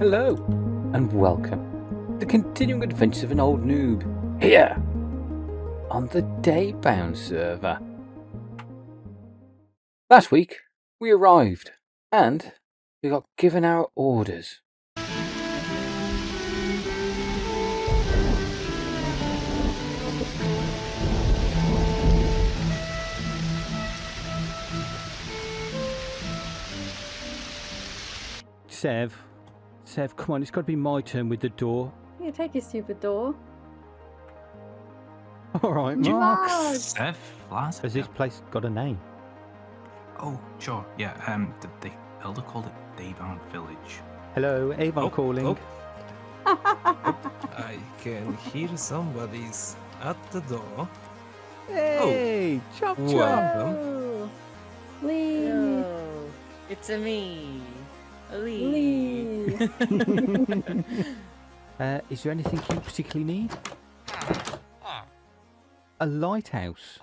Hello, and welcome to the continuing adventures of an old noob here on the Daybound server. Last week, we arrived and we got given our orders. Sev, come on, it's got to be my turn with the door. Yeah, take your stupid door. All right, Mark. Sev, Flazzerty. Has this place got a name? Oh, sure, yeah. The elder called it Daybound Village. Hello, Avon calling. I can hear somebody's at the door. Hey, chop chop. Welcome. Oh, Lee. Hello, it's a me, Lee. Lee. Is there anything you particularly need? A lighthouse.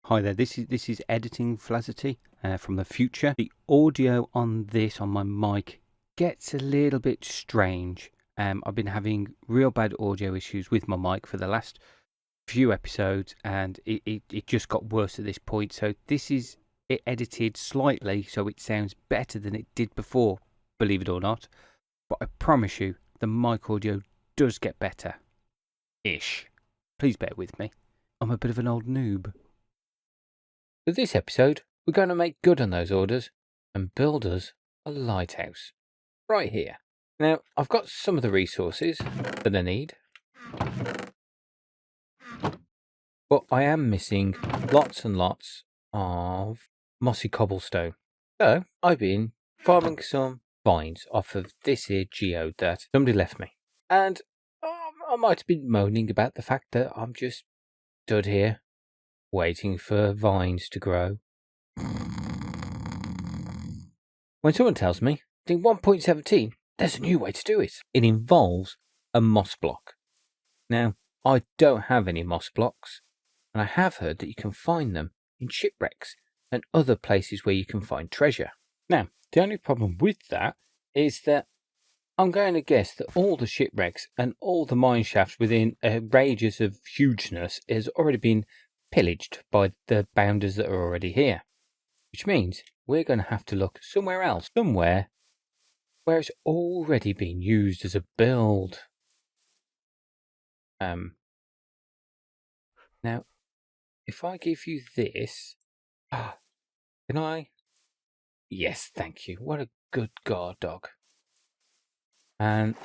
Hi there, this is editing Flazzerty from the future. The audio on this, on my mic, gets a little bit strange. I've been having real bad audio issues with my mic for the last few episodes, and it just got worse at this point. So this is it edited slightly so it sounds better than it did before, believe it or not. But I promise you, the mic audio does get better. Ish. Please bear with me. I'm a bit of an old noob. For this episode, we're going to make good on those orders and build us a lighthouse. Right here. Now, I've got some of the resources that I need. But I am missing lots and lots of mossy cobblestone. So, I've been farming some vines off of this here geode that somebody left me. And I might have been moaning about the fact that I'm just stood here waiting for vines to grow. When someone tells me, in 1.17, there's a new way to do it. It involves a moss block. Now, I don't have any moss blocks, and I have heard that you can find them in shipwrecks and other places where you can find treasure. Now, the only problem with that is that I'm going to guess that all the shipwrecks and all the mine shafts within a radius of hugeness has already been pillaged by the bounders that are already here. Which means we're going to have to look somewhere else, somewhere where it's already been used as a build. Now, if I give you this, can I? Yes, thank you. What a good guard dog. And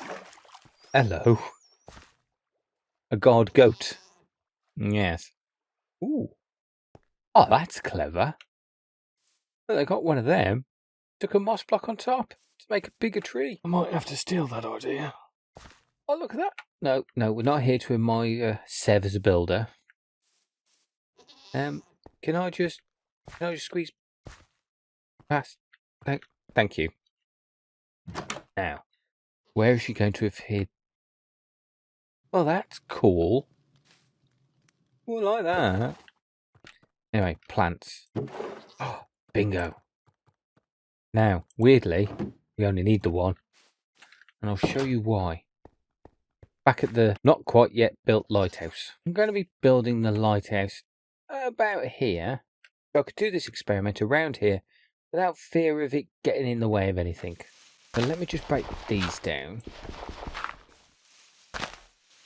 hello, a guard goat. Yes. Ooh. Oh, that's clever. Well, they got one of them. Took a moss block on top to make a bigger tree. I might have to steal that idea. Oh, look at that. No, we're not here to admire Sev as a builder. Can I just squeeze past? Thank you. Now, where is she going to have hid? Well, that's cool. Well, like that. Anyway, plants. Oh, bingo. Now, weirdly, we only need the one. And I'll show you why. Back at the not quite yet built lighthouse. I'm going to be building the lighthouse about here. So I could do this experiment around here without fear of it getting in the way of anything. So let me just break these down.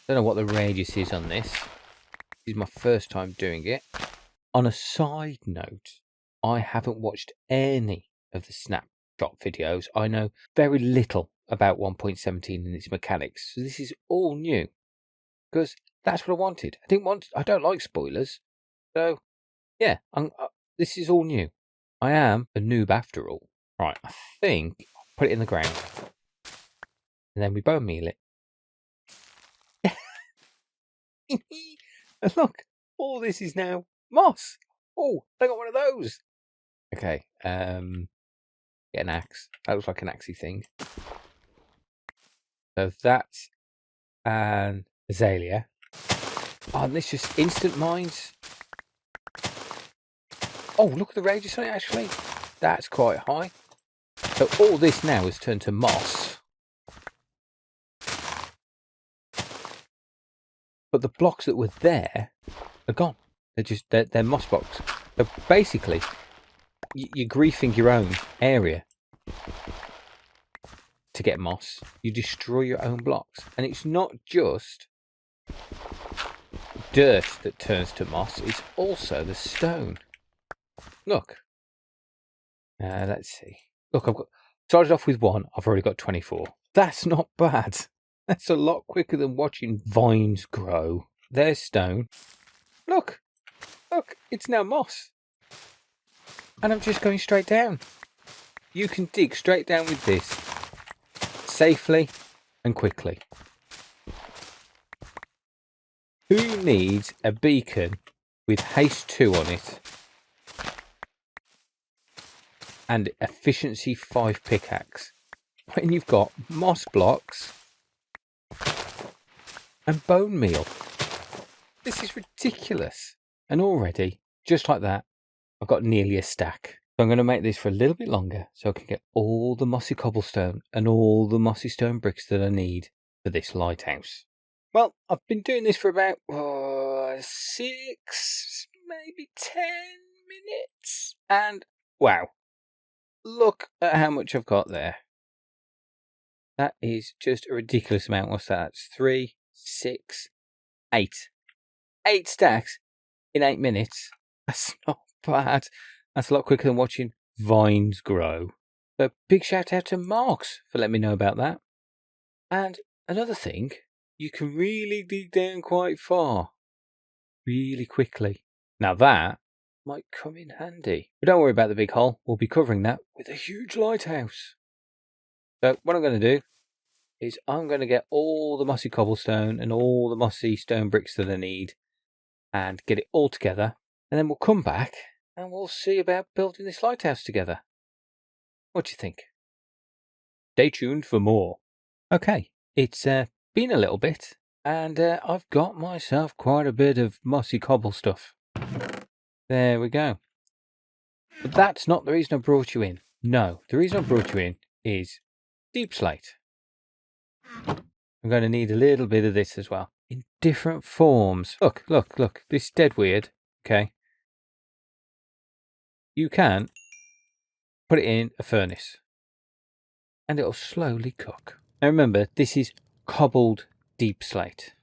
Don't know what the radius is on this. This is my first time doing it. On a side note, I haven't watched any of the snapshot videos. I know very little about 1.17 and its mechanics. So this is all new. Because that's what I wanted. I don't like spoilers. So, yeah, this is all new. I am a noob after all. Right, I think I'll put it in the ground. And then we bone meal it. And look, all this is now moss. Oh, I got one of those. Okay, get an axe. That looks like an axey thing. So that's an azalea. Oh, and this just instant mines. Oh, look at the radius on it, actually. That's quite high. So all this now has turned to moss. but the blocks that were there are gone. They're moss blocks. So basically, you're griefing your own area to get moss. You destroy your own blocks, and it's not just dirt that turns to moss, it's also the stone. Look. Let's see. Look, I've got started off with 1, I've already got 24. That's not bad. That's a lot quicker than watching vines grow. There's stone. Look, it's now moss. And I'm just going straight down. You can dig straight down with this, safely and quickly. Who needs a beacon with haste 2 on it and efficiency 5 pickaxe when you've got moss blocks and bone meal? This is ridiculous. And already, just like that, I've got nearly a stack. So I'm going to make this for a little bit longer so I can get all the mossy cobblestone and all the mossy stone bricks that I need for this lighthouse. Well, I've been doing this for about 6, maybe 10 minutes. And wow, look at how much I've got there. That is just a ridiculous amount. What's that? It's 3, 6, 8. 8 stacks in 8 minutes. That's not bad. That's a lot quicker than watching vines grow. So big shout out to Marks for letting me know about that. And another thing, you can really dig down quite far, really quickly. Now that might come in handy. But don't worry about the big hole. We'll be covering that with a huge lighthouse. So what I'm going to do is I'm going to get all the mossy cobblestone and all the mossy stone bricks that I need and get it all together. And then we'll come back and we'll see about building this lighthouse together. What do you think? Stay tuned for more. Okay, it's been a little bit, and I've got myself quite a bit of mossy cobble stuff. There we go. But that's not the reason I brought you in. No, the reason I brought you in is Deepslate. I'm going to need a little bit of this as well, in different forms. Look, this is dead weird, okay? You can put it in a furnace and it'll slowly cook. Now remember, this is cobbled Deepslate.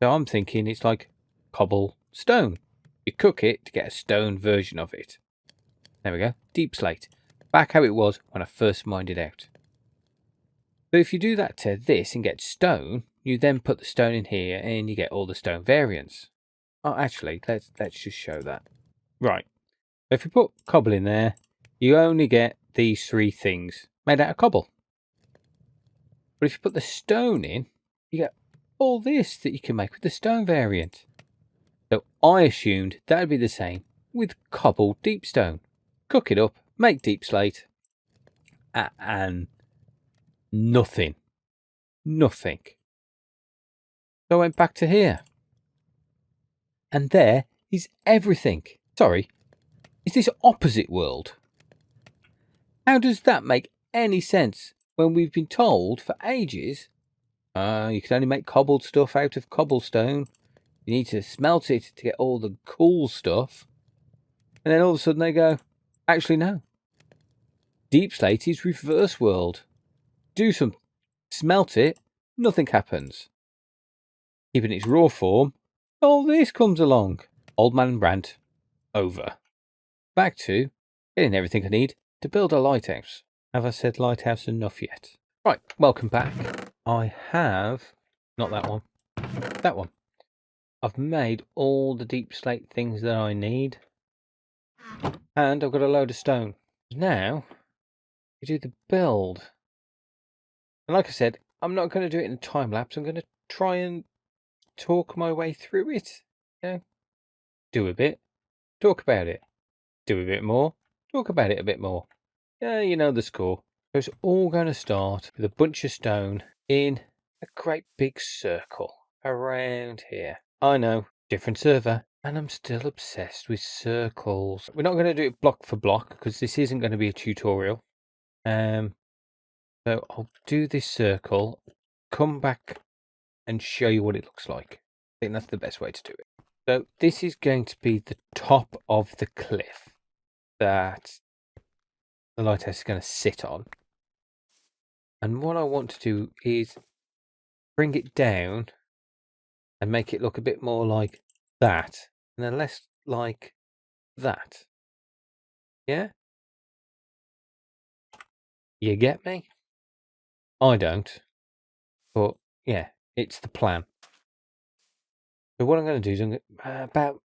So I'm thinking it's like cobblestone. You cook it to get a stone version of it. There we go, Deepslate. Back how it was when I first mined it out. So if you do that to this and get stone, you then put the stone in here and you get all the stone variants. Oh, actually, let's just show that. Right. If you put cobble in there, you only get these 3 things made out of cobble. But if you put the stone in, you get all this that you can make with the stone variant. So I assumed that would be the same with cobbled deepstone. Cook it up, make Deepslate, and nothing. So I went back to here. And there is everything. Sorry. Is this opposite world? How does that make any sense when we've been told for ages you can only make cobbled stuff out of cobblestone? You need to smelt it to get all the cool stuff. And then all of a sudden they go, actually no. Deepslate is reverse world. Do some, smelt it, nothing happens. Keep in its raw form, all this comes along. Old man rant, over. Back to getting everything I need to build a lighthouse. Have I said lighthouse enough yet? Right, welcome back. I have, not that one, that one. I've made all the Deepslate things that I need. And I've got a load of stone. Now, we do the build. And like I said, I'm not going to do it in a time lapse. I'm going to try and talk my way through it. You know, do a bit, talk about it. Do a bit more, talk about it a bit more. Yeah, you know the score. So it's all going to start with a bunch of stone in a great big circle around here. I know, different server, and I'm still obsessed with circles. We're not going to do it block for block because this isn't going to be a tutorial. So I'll do this circle, come back and show you what it looks like. think that's the best way to do it. So this is going to be the top of the cliff that the lighthouse is going to sit on. And what I want to do is bring it down and make it look a bit more like that, and then less like that. Yeah? You get me? I don't. But yeah, it's the plan. So what I'm going to do is about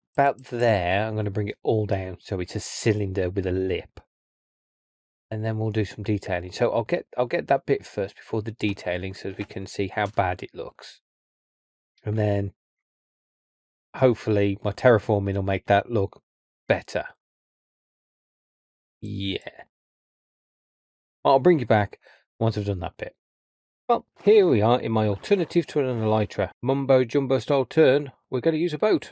there, I'm going to bring it all down so it's a cylinder with a lip. And then we'll do some detailing. So I'll get that bit first before the detailing so we can see how bad it looks. And then hopefully my terraforming will make that look better. Yeah. I'll bring you back once I've done that bit. Well, here we are in my alternative to an elytra. Mumbo jumbo style turn. We're going to use a boat.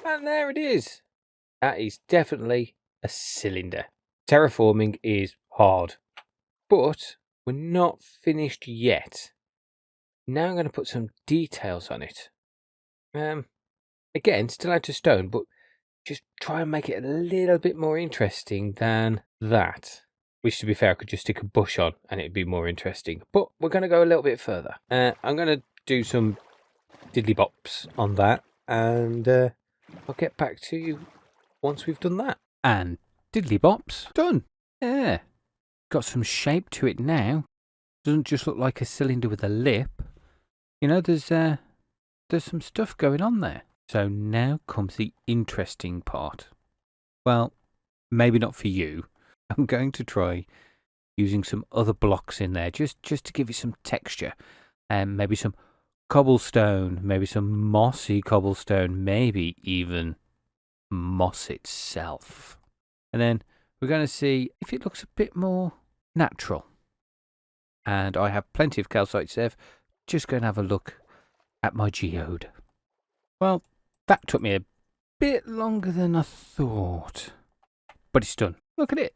And there it is. That is definitely a cylinder. Terraforming is hard. But we're not finished yet. Now I'm going to put some details on it. Again, still out of stone, but just try and make it a little bit more interesting than that. Which, to be fair, I could just stick a bush on and it'd be more interesting. But we're going to go a little bit further. I'm going to do some diddly bops on that. And I'll get back to you once we've done that. And diddly bops, done. Yeah. Got some shape to it now. Doesn't just look like a cylinder with a lip. You know, there's some stuff going on there. So now comes the interesting part. Well, maybe not for you. I'm going to try using some other blocks in there just to give it some texture. Maybe some cobblestone, maybe some mossy cobblestone, maybe even moss itself. And then we're going to see if it looks a bit more natural. And I have plenty of calcite sieve. Just going to have a look at my geode. Well, that took me a bit longer than I thought. But it's done. Look at it.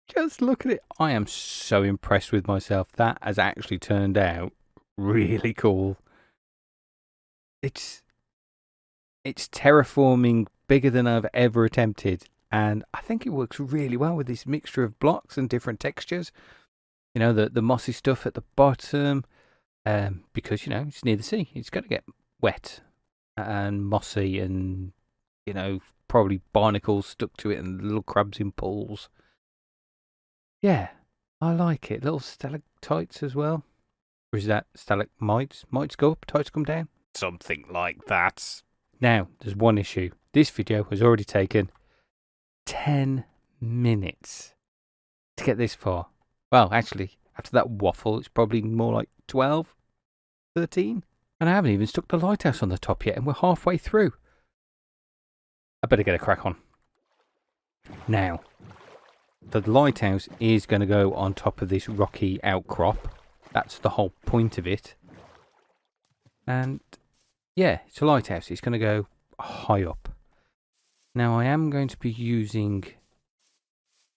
Just look at it. I am so impressed with myself. That has actually turned out really cool. It's terraforming bigger than I've ever attempted. And I think it works really well with this mixture of blocks and different textures. You know, the mossy stuff at the bottom. Because, you know, it's near the sea. It's going to get wet and mossy and, you know, probably barnacles stuck to it and little crabs in pools. Yeah, I like it. Little stalactites as well. Or is that stalagmites? Mites go up, tights come down? Something like that. Now, there's one issue. This video has already taken 10 minutes to get this far. Well, actually, after that waffle, it's probably more like 12, 13. And I haven't even stuck the lighthouse on the top yet, and we're halfway through. I better get a crack on. Now, the lighthouse is going to go on top of this rocky outcrop. That's the whole point of it. And yeah, it's a lighthouse. It's going to go high up. Now, I am going to be using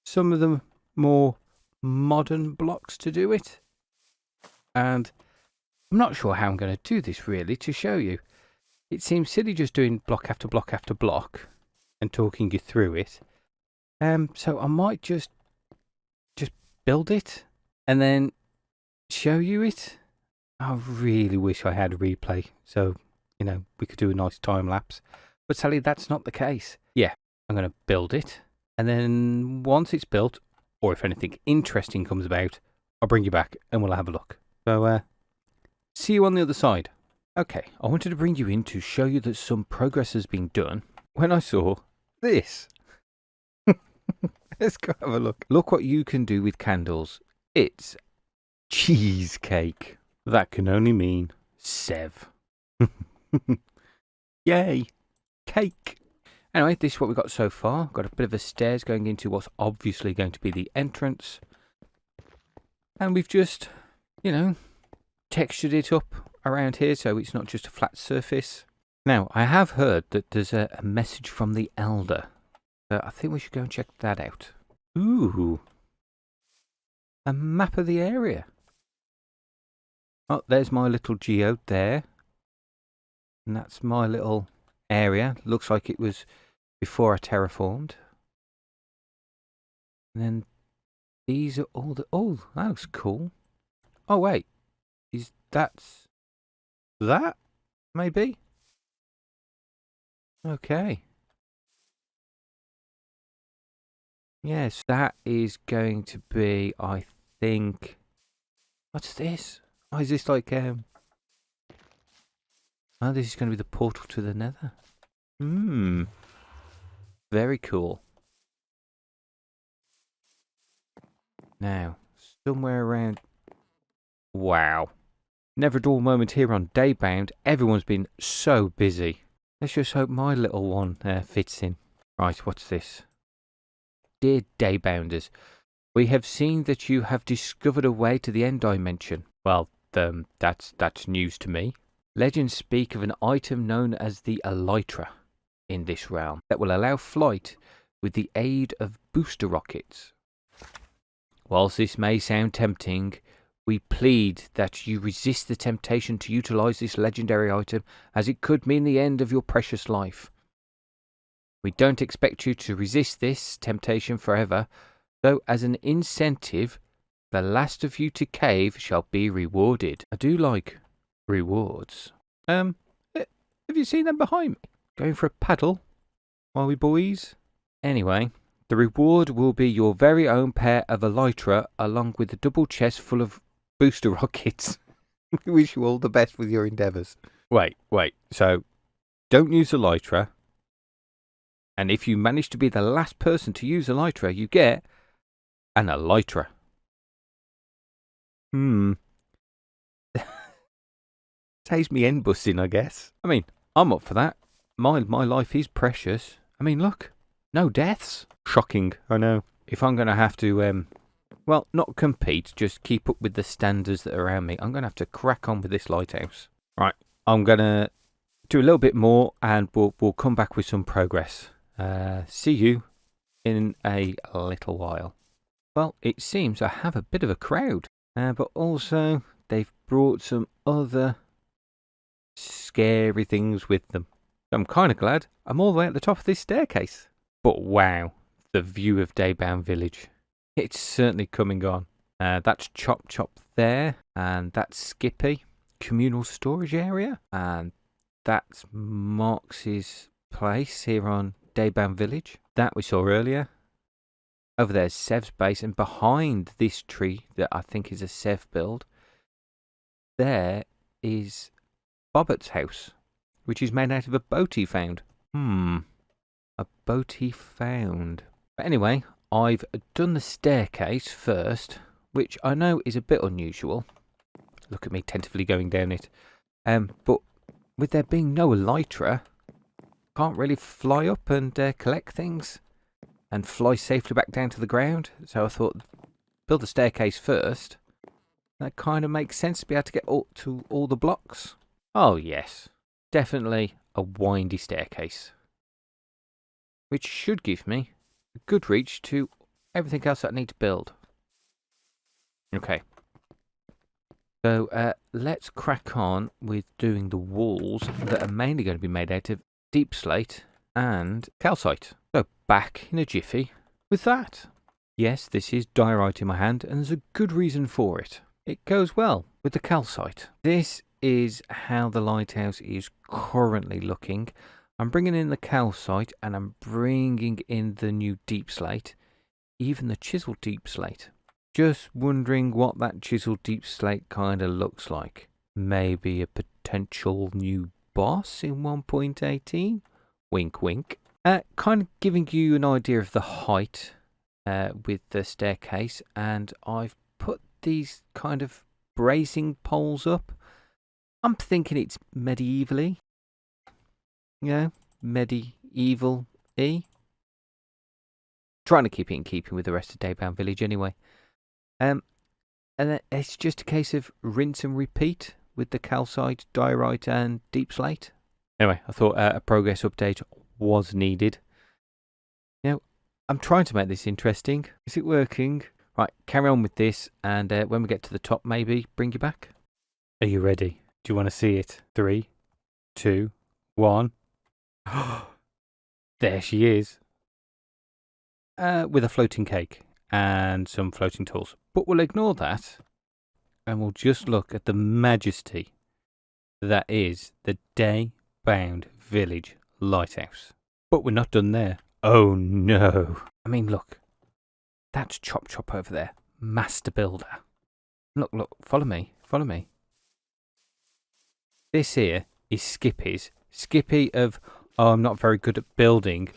some of the more modern blocks to do it. And I'm not sure how I'm going to do this really to show you. It seems silly just doing block after block after block and talking you through it. So I might just build it and then show you it. I really wish I had a replay so, you know, we could do a nice time lapse. But sadly, that's not the case. Yeah, I'm going to build it. And then once it's built, or if anything interesting comes about, I'll bring you back and we'll have a look. So, see you on the other side. Okay, I wanted to bring you in to show you that some progress has been done when I saw this. Let's go have a look. Look what you can do with candles. It's cheesecake. That can only mean Sev. Yay. Cake. Anyway, this is what we've got so far. Got a bit of a stairs going into what's obviously going to be the entrance. And we've just, you know, textured it up around here so it's not just a flat surface. Now, I have heard that there's a message from the Elder. I think we should go and check that out. Ooh. A map of the area. Oh, there's my little geode there. And that's my little area. Looks like it was before I terraformed. And then these are all the... Oh, that looks cool. Oh, wait. Is that's... that? Maybe? Okay. Yes, that is going to be, I think... What's this? Oh, is this like... Oh, this is going to be the portal to the nether. Hmm. Very cool. Now, somewhere around... Wow. Never a dull moment here on Daybound. Everyone's been so busy. Let's just hope my little one fits in. Right, what's this? Dear Daybounders, we have seen that you have discovered a way to the end dimension. Well, that's news to me. Legends speak of an item known as the Elytra in this realm that will allow flight with the aid of booster rockets. Whilst this may sound tempting, we plead that you resist the temptation to utilize this legendary item, as it could mean the end of your precious life. We don't expect you to resist this temptation forever, though as an incentive, the last of you to cave shall be rewarded. I do like rewards. Have you seen them behind me? Going for a paddle, are we boys? Anyway, the reward will be your very own pair of Elytra, along with a double chest full of booster rockets. Wish you all the best with your endeavours. Wait. So, don't use Elytra. And if you manage to be the last person to use Elytra, you get an Elytra. Saves me end busting, I guess. I mean, I'm up for that. My life is precious. I mean, look. No deaths. Shocking, I know. If I'm going to have to, well, not compete, just keep up with the standards that are around me, I'm going to have to crack on with this lighthouse. Right, I'm going to do a little bit more and we'll come back with some progress. See you in a little while. Well, it seems I have a bit of a crowd, but also they've brought some other scary things with them. I'm kind of glad I'm all the way at the top of this staircase. But wow, the view of Daybound Village. It's certainly coming on. That's Chop Chop there, and that's Skippy, communal storage area, and that's Marx's place here on Daybound Village. That we saw earlier. Over there's Sev's base, and behind this tree that I think is a Sev build, there is Bobbert's house, which is made out of a boat he found. A boat he found. But anyway, I've done the staircase first, which I know is a bit unusual. Look at me tentatively going down it. But with there being no Elytra, can't really fly up and collect things and fly safely back down to the ground. So I thought, build the staircase first. That kind of makes sense to be able to get to all the blocks. Oh yes, definitely a windy staircase, which should give me a good reach to everything else that I need to build. Okay. So let's crack on with doing the walls that are mainly going to be made out of Deepslate and calcite. So back in a jiffy with that. Yes, this is diorite in my hand, and there's a good reason for it. It goes well with the calcite. This is how the lighthouse is currently looking. I'm bringing in the calcite and I'm bringing in the new Deepslate, even the chiseled Deepslate. Just wondering what that chiseled Deepslate kind of looks like. Maybe a potential new boss in 1.18? Wink wink. Kind of giving you an idea of the height with the staircase, and I've put these kind of bracing poles up. I'm thinking it's medievally. You know, medieval-y. Trying to keep it in keeping with the rest of Daybound Village anyway. And then it's just a case of rinse and repeat with the calcite, diorite and Deepslate. Anyway, I thought a progress update was needed. You know, I'm trying to make this interesting. Is it working? Right, carry on with this, and when we get to the top, maybe bring you back. Are you ready? Do you want to see it? 3, 2, 1. There she is. With a floating cake and some floating tools. But we'll ignore that and we'll just look at the majesty that is the Daybound Village Lighthouse. But we're not done there. Oh no. I mean, look. That's Chop Chop over there. Master builder. Look, look. Follow me. Follow me. This here is Skippy's. Skippy of, oh, I'm not very good at building.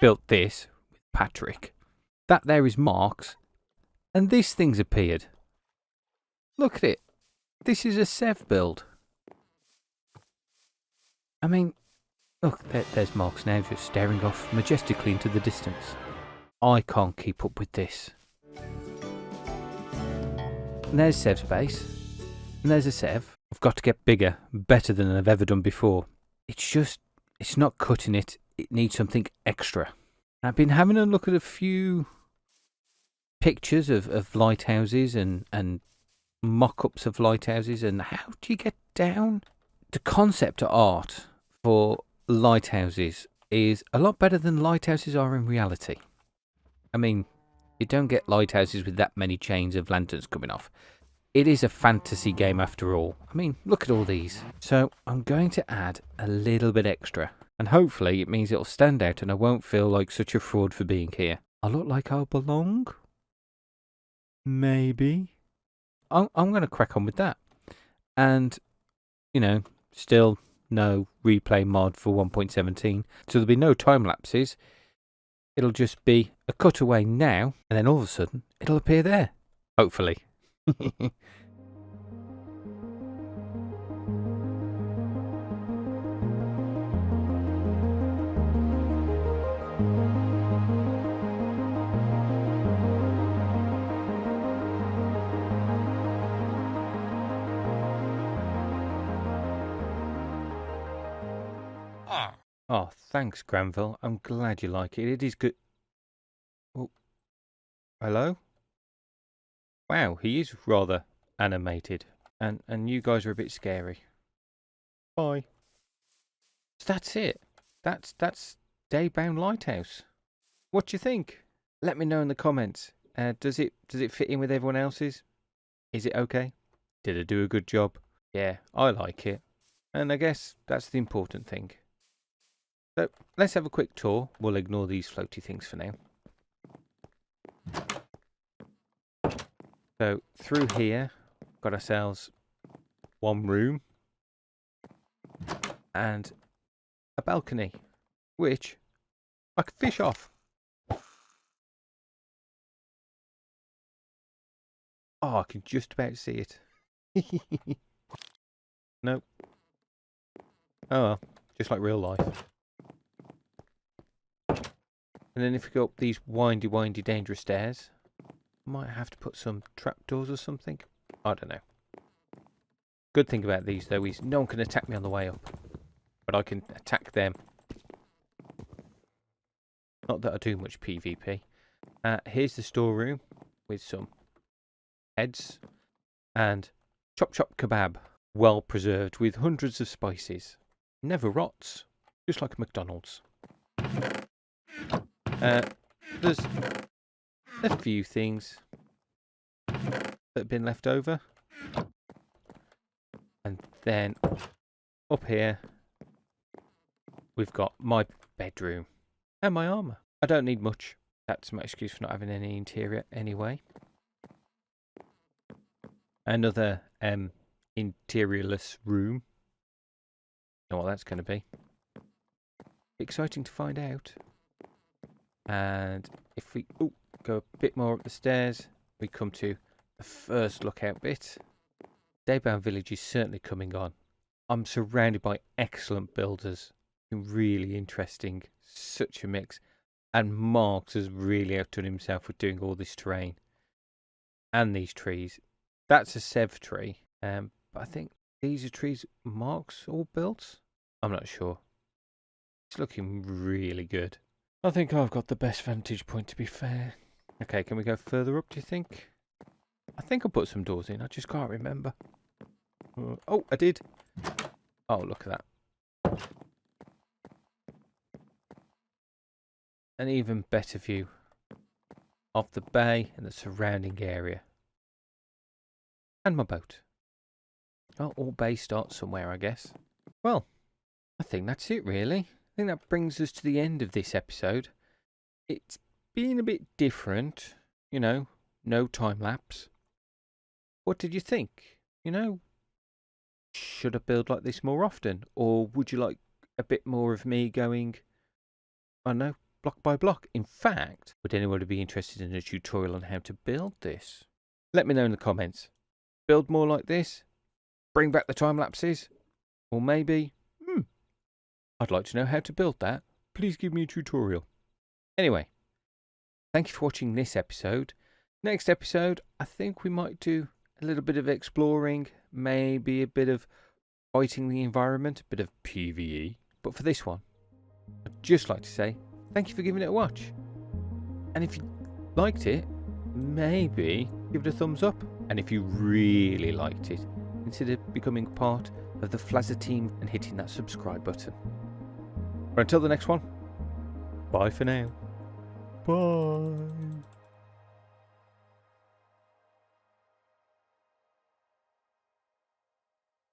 Built this with Patrick. That there is Mark's. And this thing's appeared. Look at it. This is a Sev build. I mean, look, there's Mark's now just staring off majestically into the distance. I can't keep up with this. And there's Sev's base. And there's a Sev. I've got to get bigger, better than I've ever done before. It's not cutting it. It needs something extra. I've been having a look at a few pictures of lighthouses and mock-ups of lighthouses, and how do you get down? The concept art for lighthouses is a lot better than lighthouses are in reality. I mean, you don't get lighthouses with that many chains of lanterns coming off. It is a fantasy game after all. I mean, look at all these. So I'm going to add a little bit extra. And hopefully it means it'll stand out and I won't feel like such a fraud for being here. I look like I belong? Maybe. I'm going to crack on with that. And, you know, still no replay mod for 1.17. So there'll be no time lapses. It'll just be a cutaway now. And then all of a sudden, it'll appear there. Hopefully. Oh, thanks, Granville. I'm glad you like it. It is good. Oh, hello? Wow, he is rather animated. And you guys are a bit scary. Bye. So that's it. That's Daybound Lighthouse. What do you think? Let me know in the comments. Does it fit in with everyone else's? Is it okay? Did I do a good job? Yeah, I like it. And I guess that's the important thing. So let's have a quick tour. We'll ignore these floaty things for now. So through here, got ourselves one room and a balcony, which I can fish off. Oh, I can just about see it. Nope. Oh well, just like real life. And then if we go up these windy, dangerous stairs, might have to put some trapdoors or something. I don't know. Good thing about these though is no one can attack me on the way up, but I can attack them. Not that I do much PvP. Here's the storeroom with some heads and chop kebab, well preserved with hundreds of spices. Never rots, just like McDonald's. There's a few things that have been left over. And then up here, we've got my bedroom and my armour. I don't need much. That's my excuse for not having any interior anyway. Another interiorless room. Know what that's going to be. Exciting to find out. And if we go a bit more up the stairs, we come to the first lookout bit. Daybound Village is certainly coming on. I'm surrounded by excellent builders. Really interesting. Such a mix. And Marks has really outdone himself with doing all this terrain. And these trees. That's a Sev tree. But I think these are trees Marks all built. I'm not sure. It's looking really good. I think I've got the best vantage point, to be fair. Okay, can we go further up, do you think? I think I put some doors in. I just can't remember. Oh, I did. Oh, look at that. An even better view of the bay and the surrounding area. And my boat. Oh, all bay starts somewhere, I guess. Well, I think that's it, really. I think that brings us to the end of this episode. It's been a bit different, you know, no time lapse. What did you think? You know, should I build like this more often? Or would you like a bit more of me going, I don't know, block by block? In fact, would anyone be interested in a tutorial on how to build this? Let me know in the comments. Build more like this? Bring back the time lapses? Or maybe, I'd like to know how to build that. Please give me a tutorial. Anyway, thank you for watching this episode. Next episode, I think we might do a little bit of exploring, maybe a bit of fighting the environment, a bit of PvE. But for this one, I'd just like to say thank you for giving it a watch. And if you liked it, maybe give it a thumbs up. And if you really liked it, consider becoming part of the Flazzerty team and hitting that subscribe button. But until the next one, bye for now. Bye.